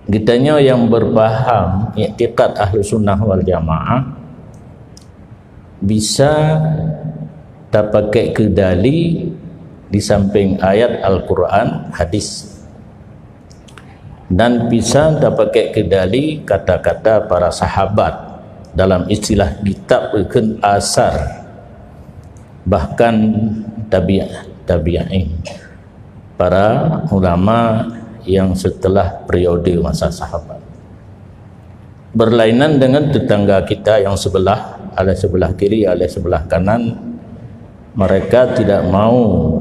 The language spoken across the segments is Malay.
Kitanya yang berfaham i'tiqad ahlu sunnah wal jamaah bisa tak pakai kedali di samping ayat Al-Quran, hadis, dan bisa tak pakai kedali kata-kata para sahabat dalam istilah kitab bukan asar, bahkan tabi'in, para ulama yang setelah periode masa sahabat. Berlainan dengan tetangga kita yang sebelah, ada sebelah kiri, ada sebelah kanan, mereka tidak mau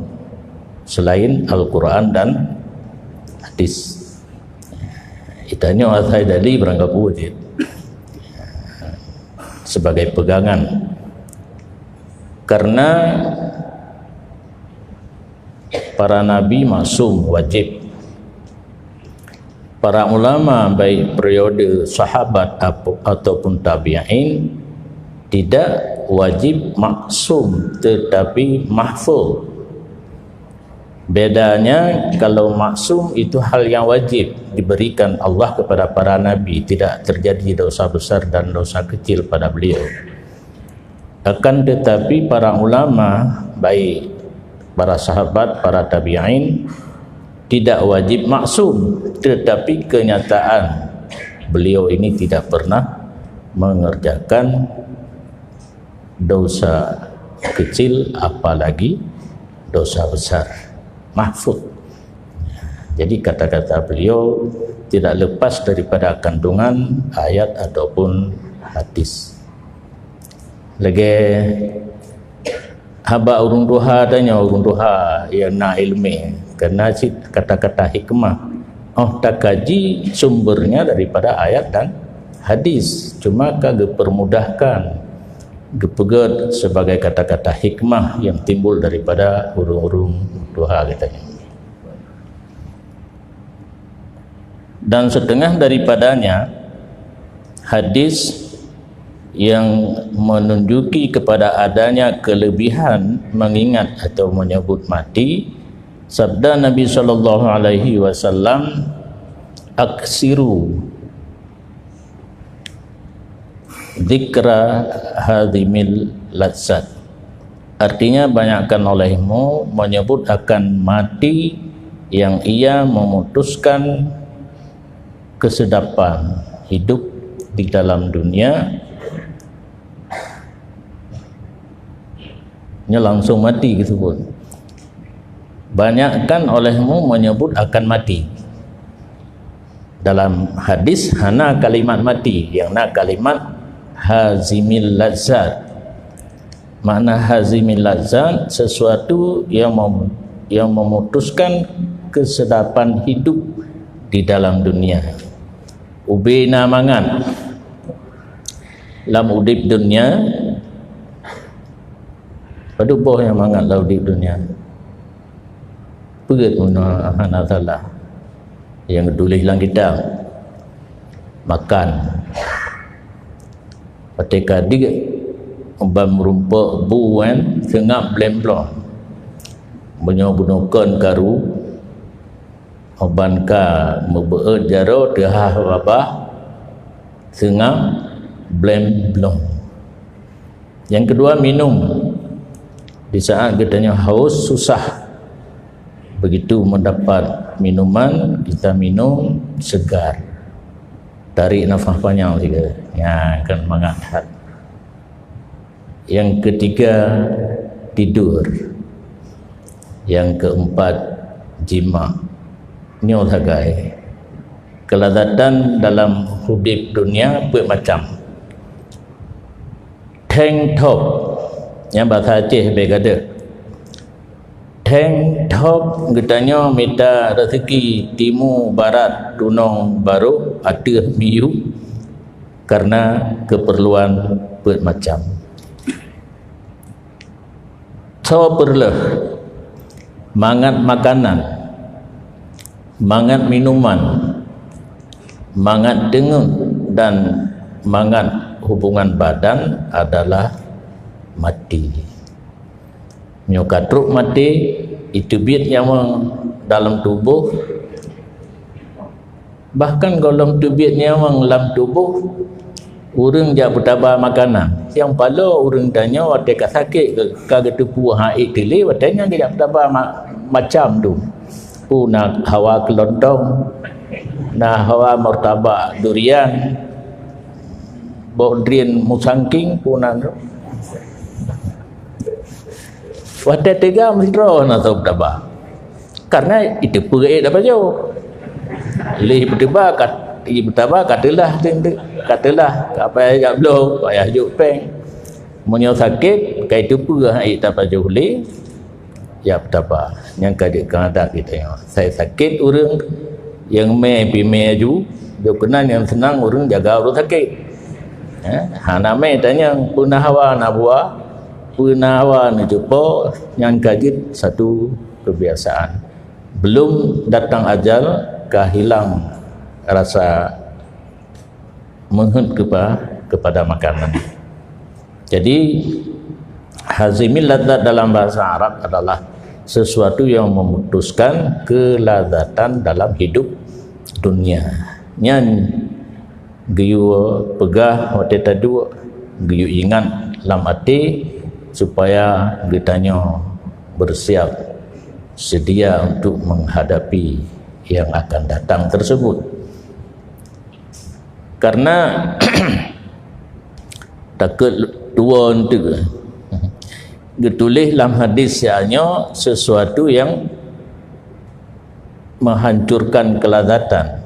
selain Al-Quran dan hadis. Itanya saya tadi berangkat wujud sebagai pegangan, karena para nabi maksum wajib. Para ulama baik periode sahabat ataupun tabi'in tidak wajib maksum tetapi mahfuz. Bedanya kalau maksum itu hal yang wajib diberikan Allah kepada para nabi, tidak terjadi dosa besar dan dosa kecil pada beliau. Akan tetapi para ulama baik para sahabat, para tabi'in tidak wajib maksum, tetapi kenyataan beliau ini tidak pernah mengerjakan dosa kecil apalagi dosa besar, mahfuz. Jadi kata-kata beliau tidak lepas daripada kandungan ayat ataupun hadis. Lagi haba urung duha tanya urung duha yang nak ilmi, kerana kata-kata hikmah tak kaji sumbernya daripada ayat dan hadis, cuma kagak permudahkan gepegat sebagai kata-kata hikmah yang timbul daripada urung-urung duha katanya. Dan setengah daripadanya hadis yang menunjuki kepada adanya kelebihan mengingat atau menyebut mati. Sabda Nabi sallallahu alaihi wasallam, aksiru dzikra hadhimil lazzat. Artinya banyakkan olehmu menyebut akan mati yang ia memutuskan kesedapan hidup di dalam dunia. Nya langsung mati gitu pun. Banyakkan olehmu menyebut akan mati. Dalam hadis hana kalimat mati, yang nak kalimat hazimil lazzat. Makna hazimil lazzat sesuatu yang memutuskan kesedapan hidup di dalam dunia. Ubina mangan lam udip dunia, pada boh yang mangan lam udip dunia. Pegat guna hana salah yang tulis dalam kitab makan ketika dia ubam rumput buan sengap blemblon menyobunukan karu oban ka membeut jaro dehah babah sengap blemblon. Yang kedua minum, di saat katanya haus susah, begitu mendapat minuman kita minum segar, tarik nafas panjang juga, ya akan mengangkat. Yang ketiga tidur, yang keempat jima. Ini olahraga. Kelazatan dalam hidup dunia bermacam. Tank top yang bahasa Aceh berkata tank top, katanya minta rezeki timur barat tunong baru ada miu karena keperluan bermacam. So perlu mangat makanan, mangat minuman, mangat dengung, dan mangat hubungan badan adalah mati. Nyokatruk mati itu bit yang dalam tubuh Bahkan golong tubitnya orang dalam tubuh urang jak bertabah makanan. Yang pala urang tanya waktu kat sakit ke ketupu haid tili watanya dia bertabah macam tu. Nak hawa kelontong, nak hawa martabak durian, bodrian musangking punan. Waktu tiga mesti roh nak tahu bertabah. Karena itu perik dapat jauh. Lih bertabah katalah apa yang belum payah juk peng. Munyo sakit kai tu pun ai tak jauh lih. Ya bertabah. Yang kadang-kadang kita saya sakit urang yang pi ju dia kenal yang senang urang jaga urang sakit. Hana tanya punah hawa nak buah, punah hawa nak jumpa yang kajit satu kebiasaan. Belum datang ajal kah hilang rasa menghut kepada makanan. Jadi hazimil ladzat dalam bahasa Arab adalah sesuatu yang memutuskan kelazatan dalam hidup dunia. Nyan giyu pegah waktu tadu giyu ingat lam hati supaya ditanya bersiap sedia untuk menghadapi yang akan datang tersebut. Karena takut dua untuk ditulis dalam hadis hanya sesuatu yang menghancurkan kelazatan,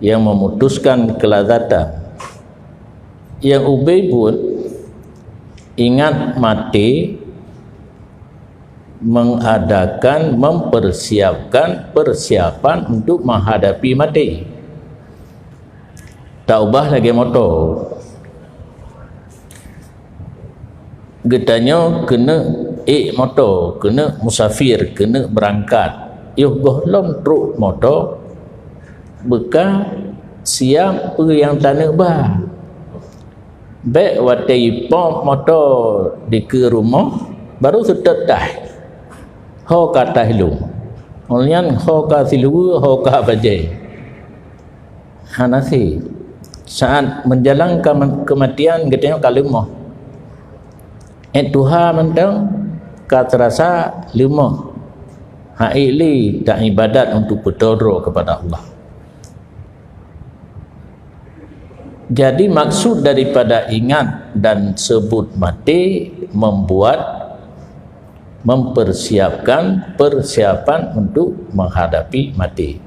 yang memutuskan kelazatan. Yang Ubay pun ingat mati mempersiapkan persiapan untuk menghadapi mati. Tak ubah lagi motor. Getanya kena motor, kena musafir, kena berangkat. Yuh gohlom truk motor bekah siap pergi yang tanah bah. Baik waktu pom motor di ke rumah baru sudah dah. Ho kata hilu. Olehnya ho ka silu, ho ka bajai. Hanasi saat menjalankan kematian getanya kalimah. Tuhan mentang ka terasa lima. Haili tak ibadat untuk berdoa kepada Allah. Jadi maksud daripada ingat dan sebut mati mempersiapkan persiapan untuk menghadapi mati.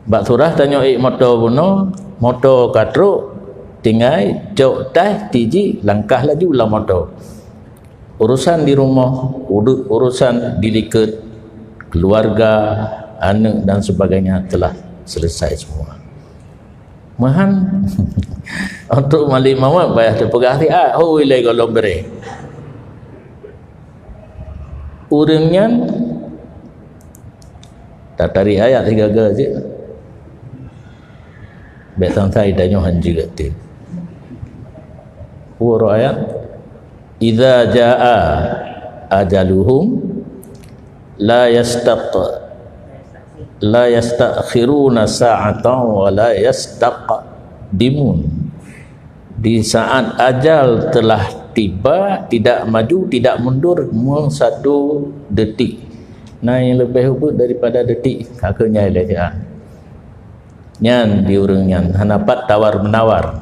Bak surah tanya motor buno, motor katro tinggal jauh dah tiji langkah laju lah motor. Urusan di rumah, urusan di liket, keluarga, anak dan sebagainya telah selesai semua. Mahan untuk malik mawak bayar terpegah tiap ilai golong beri urangnya tak tarik ayat 3 je besan saya danyo hanji gati uro ayat idza jaa ajaluhum la yastakhiruna sa'atan wa la yastaqdimun. Di saat ajal telah tiba, tidak maju, tidak mundur satu detik. Nah yang lebih hubut daripada detik kakaknya dia. Nyan diurangnya hanapat tawar menawar.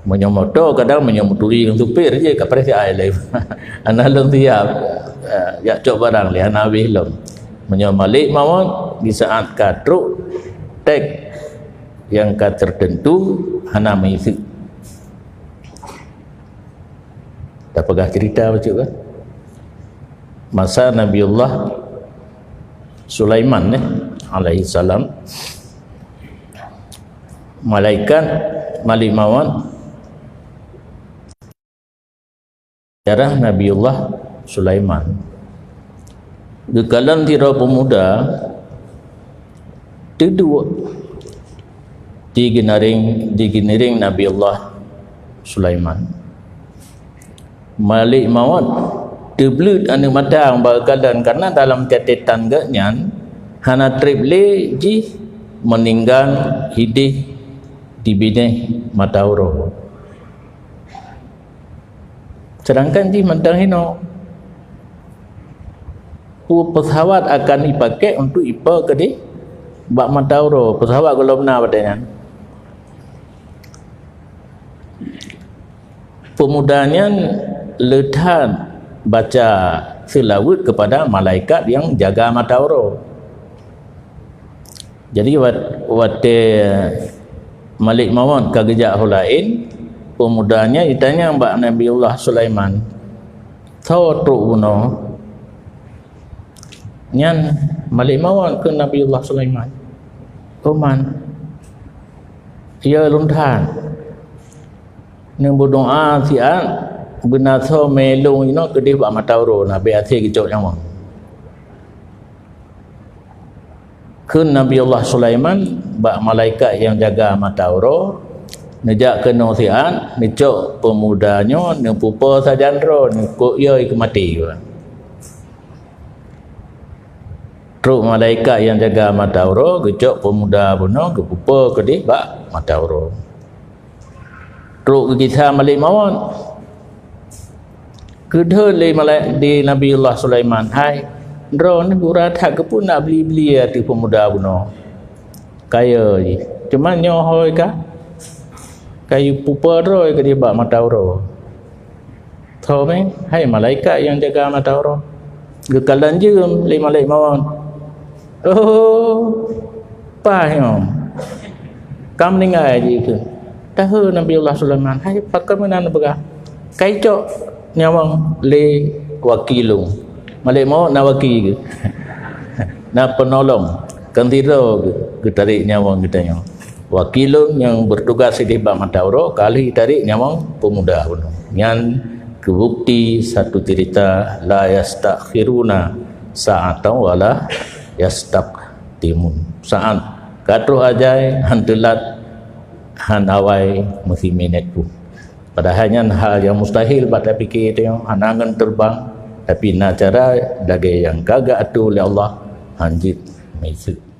Menyomoto kadang menyomoturi supir je kapal si ai lain. Analung tiap ya cok barang lihat nabi lom. Menyomalik mawon di saat katruk tek yang tertentu hana mengisi. Tak pegah cerita macam kan? Masa Nabiullah Sulaiman alaihi salam, malaikat malik mawon darah Nabiullah Sulaiman. Di kalam tira pemuda kedua diginiring Nabi Allah Sulaiman Malik mawat tebelut anu matang bakalan karena dalam catatan gaknya hana triple ji meninggal hidup di bidang matauro. Sedangkan di mandang hino pesawat akan dipakai untuk ipa ke di bak matauro. Pesawat kalau benar padanya pemudanya letak baca selawat kepada malaikat yang jaga matauro. Jadi waktu Malik Mawon kagejak hulain, pemudanya ditanya Mbak Nabiullah Sulaiman, tahu truk buno nyan Malik Mawon ke Nabiullah Sulaiman Oman ia luntan nang berdoa sian benar so melung ino ke dia buat matauro nabi athi gijok yang ke Nabiullah Sulaiman bak malaikat yang jaga matauro nejak kena sian nejok pemudanya ne pupa sajandro ne ko ye ke mati truk malaikat yang jaga matauro gejok pemuda buno ke pupa ke dia bak matauro truk kisah Malik Mawon kedua di Nabiullah Sulaiman hai drone burat hak ke pun nak beli-beli hati pemuda buno kaya je cuma nyohoi kah kayu pupa roy ke dia bak matauro tahu meh hai malaikat yang jaga matauro gekalan je le Malik Mawon oh paham kam ningai je ke tahu Nabiullah Sulaiman hai pakai mana begah kaicok nyawang le wakilung Malik Mawon na wakil ke na penolong kan tidak ke tarik nyawang katanya wakilun yang bertugas di bak matauro kali tarik nyawang pemuda pun yang kebukti satu cerita la yastakhiruna sa'atan wala yastaqdimun saat katru ajai hantelat han awai mesti minit tu padahalnya hal yang mustahil pada fikir itu anangan terbang tapi nak cara dagai yang kagak tu oleh Allah hanjit mesti